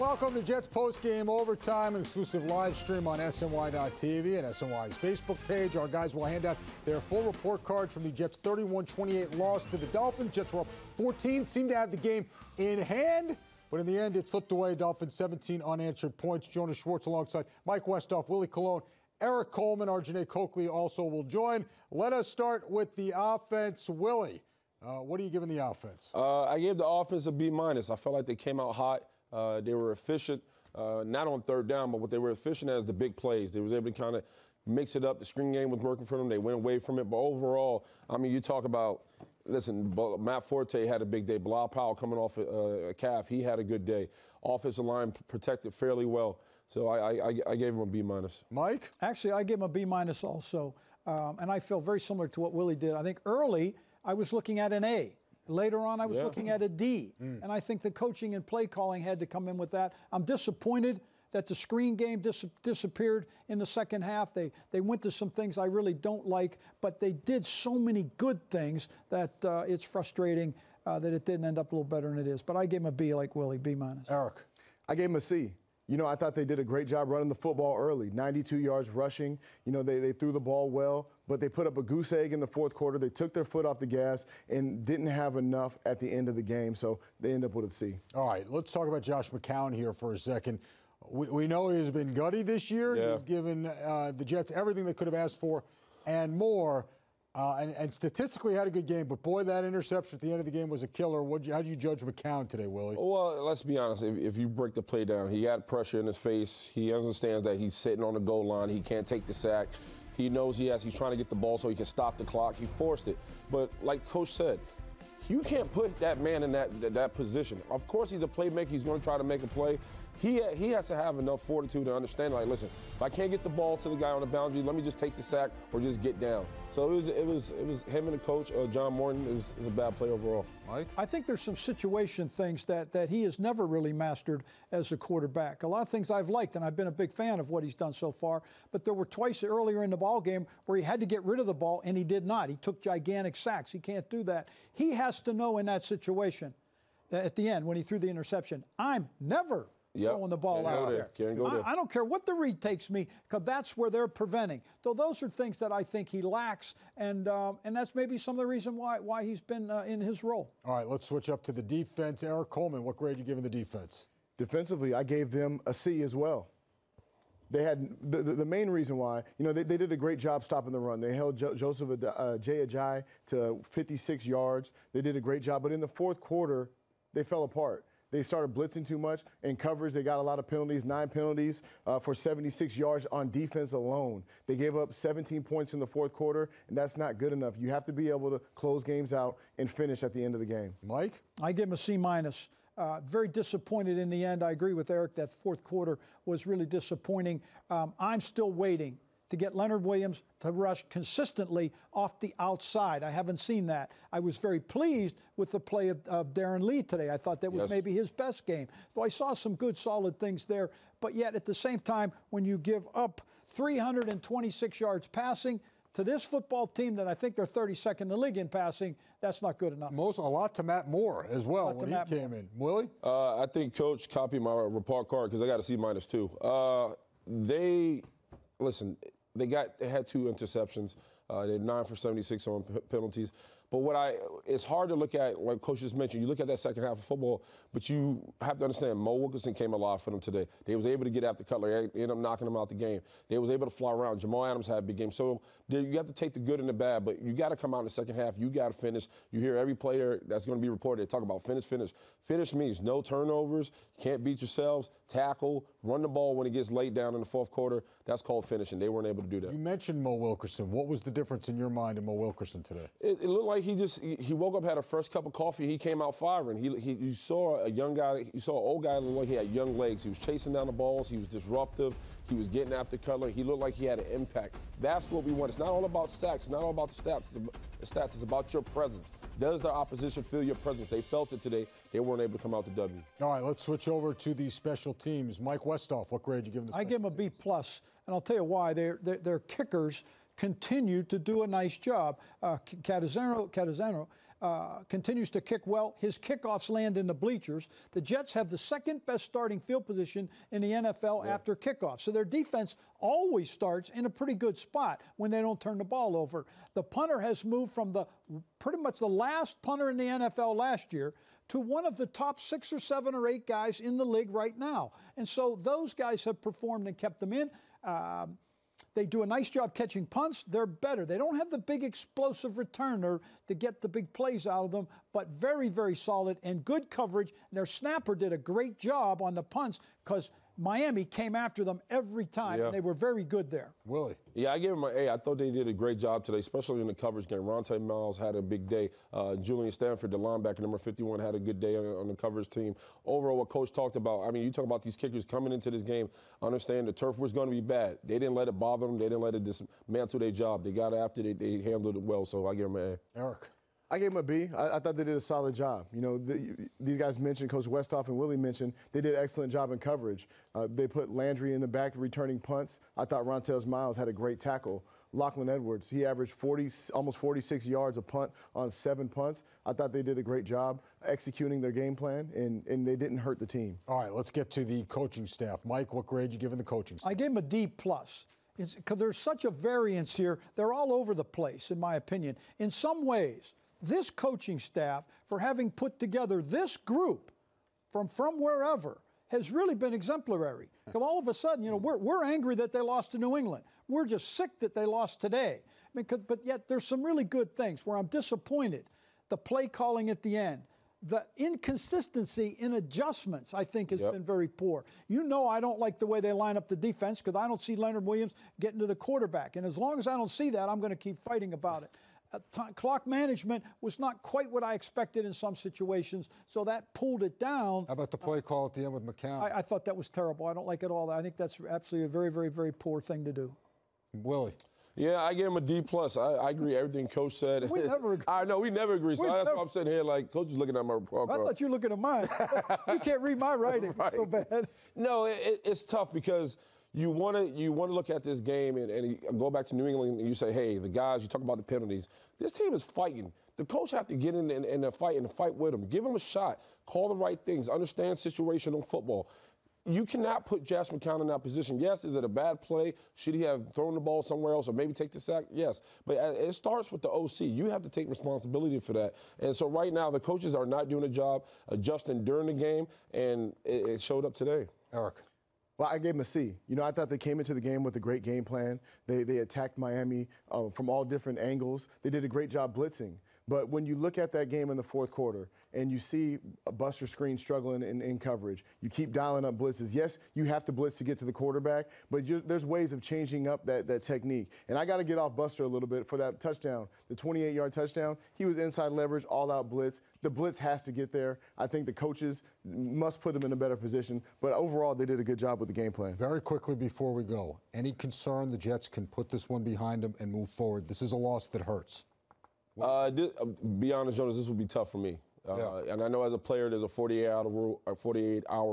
Welcome to Jets Postgame Overtime, an exclusive live stream on SNY.TV and SNY's Facebook page. Our guys will hand out their full report cards from the Jets' 31-28 loss to the Dolphins. Jets were up 14, seemed to have the game in hand, but in the end it slipped away. Dolphins 17 unanswered points. Jonas Schwartz alongside Mike Westhoff, Willie Colon, Eric Coleman, Arjane Coakley also will join. Let us start with the offense. Willie, what are you giving the offense? I gave the offense a B-. I felt like they came out hot. They were efficient, not on third down, but what they were efficient as the big plays. They was able to kind of mix it up. The screen game was working for them. They went away from it. But overall, I mean, you talk about, listen, Matt Forte had a big day. Bilal Powell coming off a calf, he had a good day. Offensive line protected fairly well. So I gave him a B-. Mike? Actually, I gave him a B- also. And I feel very similar to what Willie did. I think early I was looking at an A. Later on, I was looking at a D, and I think the coaching and play calling had to come in with that. I'm disappointed that the screen game disappeared in the second half. They went to some things I really don't like, but they did so many good things that it's frustrating that it didn't end up a little better than it is. But I gave him a B like Willie, B-. Eric? I gave him a C. You know, I thought they did a great job running the football early, 92 yards rushing. You know, they threw the ball well, but they put up a goose egg in the fourth quarter. They took their foot off the gas and didn't have enough at the end of the game, so they end up with a C. All right, let's talk about Josh McCown here for a second. We know he's been gutty this year. Yeah. He's given the Jets everything they could have asked for and more. And statistically had a good game, but boy, that interception at the end of the game was a killer. How do you judge McCown today, Willie? Well, let's be honest. If you break the play down, he had pressure in his face. He understands that he's sitting on the goal line. He can't take the sack. He knows he's trying to get the ball so he can stop the clock. He forced it. But like Coach said, you can't put that man in that position. Of course, he's a playmaker. He's going to try to make a play. He has to have enough fortitude to understand, like, listen, if I can't get the ball to the guy on the boundary, let me just take the sack or just get down. So it was him and the coach, John Morton, is a bad play overall. Mike? I think there's some situation things that he has never really mastered as a quarterback. A lot of things I've liked, and I've been a big fan of what he's done so far, but there were twice earlier in the ball game where he had to get rid of the ball, and he did not. He took gigantic sacks. He can't do that. He has to know in that situation, at the end, when he threw the interception, I'm never throwing the ball out there. Can't go there. I don't care what the read takes me, because that's where they're preventing. So those are things that I think he lacks, and that's maybe some of the reason why he's been in his role. All right, let's switch up to the defense. Eric Coleman, what grade are you giving the defense? Defensively, I gave them a C as well. They had the main reason why, you know, they did a great job stopping the run. They held Joseph Ajayi to 56 yards. They did a great job, but in the fourth quarter, they fell apart. They started blitzing too much. In coverage, they got a lot of penalties, 9 penalties for 76 yards on defense alone. They gave up 17 points in the fourth quarter, and that's not good enough. You have to be able to close games out and finish at the end of the game. Mike? I give him a C-. Very disappointed in the end. I agree with Eric that fourth quarter was really disappointing. I'm still waiting to get Leonard Williams to rush consistently off the outside. I haven't seen that. I was very pleased with the play of Darren Lee today. I thought that was maybe his best game. So I saw some good, solid things there. But yet, at the same time, when you give up 326 yards passing to this football team that I think they're 32nd in the league in passing, that's not good enough. A lot to Matt Moore as well when he came in. Willie? I think Coach copied my report card because I got a C- too. They had 2 interceptions. They had 9 for 76 on penalties. But it's hard to look at, like Coach just mentioned, you look at that second half of football, but you have to understand Mo Wilkerson came alive for them today. They was able to get after Cutler. They ended up knocking him out the game. They was able to fly around. Jamal Adams had a big game. So you have to take the good and the bad, but you got to come out in the second half. You got to finish. You hear every player that's going to be reported, they talk about finish, finish. Finish means no turnovers. You can't beat yourselves. Tackle, run the ball when it gets late down in the fourth quarter. That's called finishing. They weren't able to do that. You mentioned Mo Wilkerson. What was the difference in your mind in Mo Wilkerson today? It looked like he woke up, had a first cup of coffee, he came out firing. You saw a young guy, you saw an old guy look like he had young legs. He was chasing down the balls. He was disruptive. He was getting after Cutler. He looked like he had an impact. That's what we want. It's not all about sacks. It's not all about the stats. It's about your presence. Does the opposition feel your presence? They felt it today. They weren't able to come out the W. All right, let's switch over to the special teams. Mike Westhoff, what grade you give them? I give them a B+, and I'll tell you why. Their kickers continue to do a nice job. Catazano continues to kick well. His kickoffs land in the bleachers. The Jets have the second best starting field position in the NFL after kickoff. So their defense always starts in a pretty good spot when they don't turn the ball over. The punter has moved from pretty much the last punter in the NFL last year to one of the top 6 or 7 or 8 guys in the league right now. And so those guys have performed and kept them in. They do a nice job catching punts. They're better. They don't have the big explosive returner to get the big plays out of them, but very, very solid and good coverage. And their snapper did a great job on the punts because Miami came after them every time, and they were very good there. Willie. Yeah, I gave them an A. I thought they did a great job today, especially in the coverage game. Ronte Miles had a big day. Julian Stanford, the linebacker, number 51, had a good day on the coverage team. Overall, what Coach talked about, I mean, you talk about these kickers coming into this game, understand the turf was going to be bad. They didn't let it bother them. They didn't let it dismantle their job. They got after it. They handled it well, so I give them an A. Eric. I gave them a B. I thought they did a solid job. You know, these guys mentioned, Coach Westhoff and Willie mentioned, they did an excellent job in coverage. They put Landry in the back returning punts. I thought Rontel Miles had a great tackle. Lachlan Edwards, he averaged almost 46 yards a punt on 7 punts. I thought they did a great job executing their game plan, and they didn't hurt the team. All right, let's get to the coaching staff. Mike, what grade you giving the coaching staff? I gave them a D+. Because there's such a variance here. They're all over the place, in my opinion. In some ways, this coaching staff, for having put together this group from wherever, has really been exemplary. Because all of a sudden, you know, we're angry that they lost to New England. We're just sick that they lost today. I mean, but yet there's some really good things where I'm disappointed. The play calling at the end. The inconsistency in adjustments, I think, has been very poor. You know I don't like the way they line up the defense because I don't see Leonard Williams getting to the quarterback. And as long as I don't see that, I'm going to keep fighting about it. Clock management was not quite what I expected in some situations, so that pulled it down. How about the play call at the end with McCown? I thought that was terrible. I don't like it all. I think that's absolutely a very, very, very poor thing to do. Willie. Yeah, I gave him a D+. I agree everything Coach said. We never agree. I know, we never agree. So that's why I'm sitting here like, Coach is looking at my report card. I thought you were looking at mine. You can't read my writing. It's so bad. No, it's tough because you want to look at this game and go back to New England and you say, hey, the guys, you talk about the penalties. This team is fighting. The coach have to get in the fight and fight with them. Give them a shot. Call the right things. Understand situational football. You cannot put Josh McCown in that position. Yes, is it a bad play? Should he have thrown the ball somewhere else or maybe take the sack? Yes. But it starts with the OC. You have to take responsibility for that. And so right now the coaches are not doing a job adjusting during the game, and it showed up today. Eric. Well, I gave them a C. You know, I thought they came into the game with a great game plan. They attacked Miami from all different angles. They did a great job blitzing. But when you look at that game in the fourth quarter and you see a Buster Screen struggling in coverage, you keep dialing up blitzes. Yes, you have to blitz to get to the quarterback, but there's ways of changing up that technique. And I got to get off Buster a little bit for that touchdown, the 28-yard touchdown. He was inside leverage, all-out blitz. The blitz has to get there. I think the coaches must put them in a better position. But overall, they did a good job with the game plan. Very quickly before we go, any concern the Jets can put this one behind them and move forward? This is a loss that hurts. Be honest, Jonas, this would be tough for me. And I know as a player, there's a 48-hour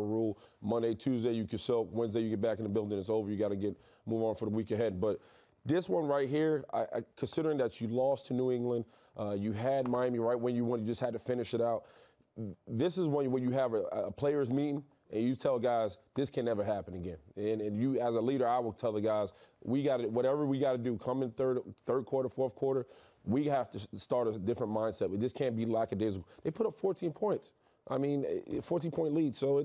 rule. Monday, Tuesday, you can soak. Wednesday, you get back in the building, it's over. You got to move on for the week ahead. But this one right here, considering that you lost to New England, you had Miami right when you won, you just had to finish it out. This is when you have a players meeting and you tell guys this can never happen again. And you, as a leader, I will tell the guys whatever we got to do. Come in third quarter, fourth quarter. We have to start a different mindset. We just can't be lackadaisical. They put up 14 points. I mean, 14-point lead. So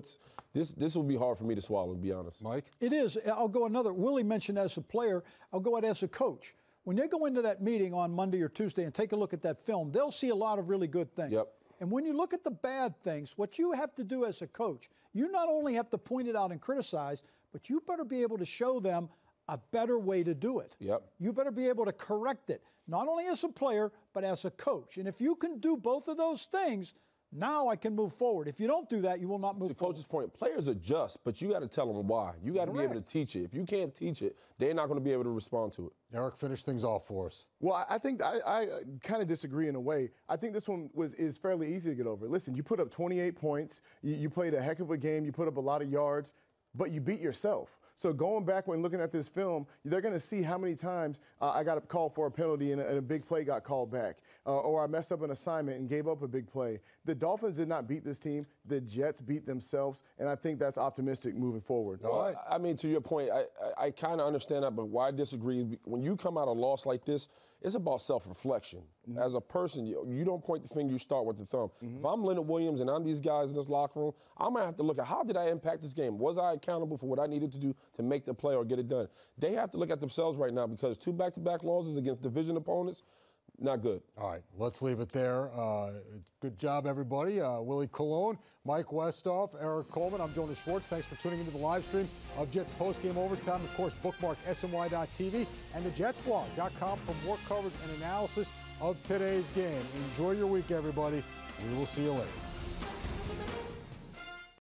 this will be hard for me to swallow, to be honest. Mike? It is. I'll go another. Willie mentioned as a player. I'll go out as a coach. When they go into that meeting on Monday or Tuesday and take a look at that film, they'll see a lot of really good things. Yep. And when you look at the bad things, what you have to do as a coach, you not only have to point it out and criticize, but you better be able to show them a better way to do it. Yep. You better be able to correct it, not only as a player, but as a coach. And if you can do both of those things, now I can move forward. If you don't do that, you will not move forward. To Coach's point, players adjust, but you got to tell them why. You got to be able to teach it. If you can't teach it, they're not going to be able to respond to it. Eric, finish things off for us. Well, I think I kind of disagree in a way. I think this one is fairly easy to get over. Listen, you put up 28 points. You played a heck of a game. You put up a lot of yards, but you beat yourself. So going back when looking at this film, they're going to see how many times I got a call for a penalty and a big play got called back, or I messed up an assignment and gave up a big play. The Dolphins did not beat this team. The Jets beat themselves, and I think that's optimistic moving forward. Well, I mean, to your point, I kind of understand that, but why I disagree, when you come out a loss like this, it's about self-reflection. As a person, you don't point the finger, you start with the thumb. If I'm Leonard Williams and I'm these guys in this locker room, I'm going to have to look at how did I impact this game? Was I accountable for what I needed to do to make the play or get it done? They have to look at themselves right now because 2 back-to-back losses against division opponents, not good. All right, let's leave it there. Good job, everybody. Willie Colon, Mike Westhoff, Eric Coleman. I'm Jonas Schwartz. Thanks for tuning into the live stream of Jets Postgame Overtime. Of course, bookmark SNY.TV and the JetsBlog.com for more coverage and analysis of today's game. Enjoy your week, everybody. We will see you later.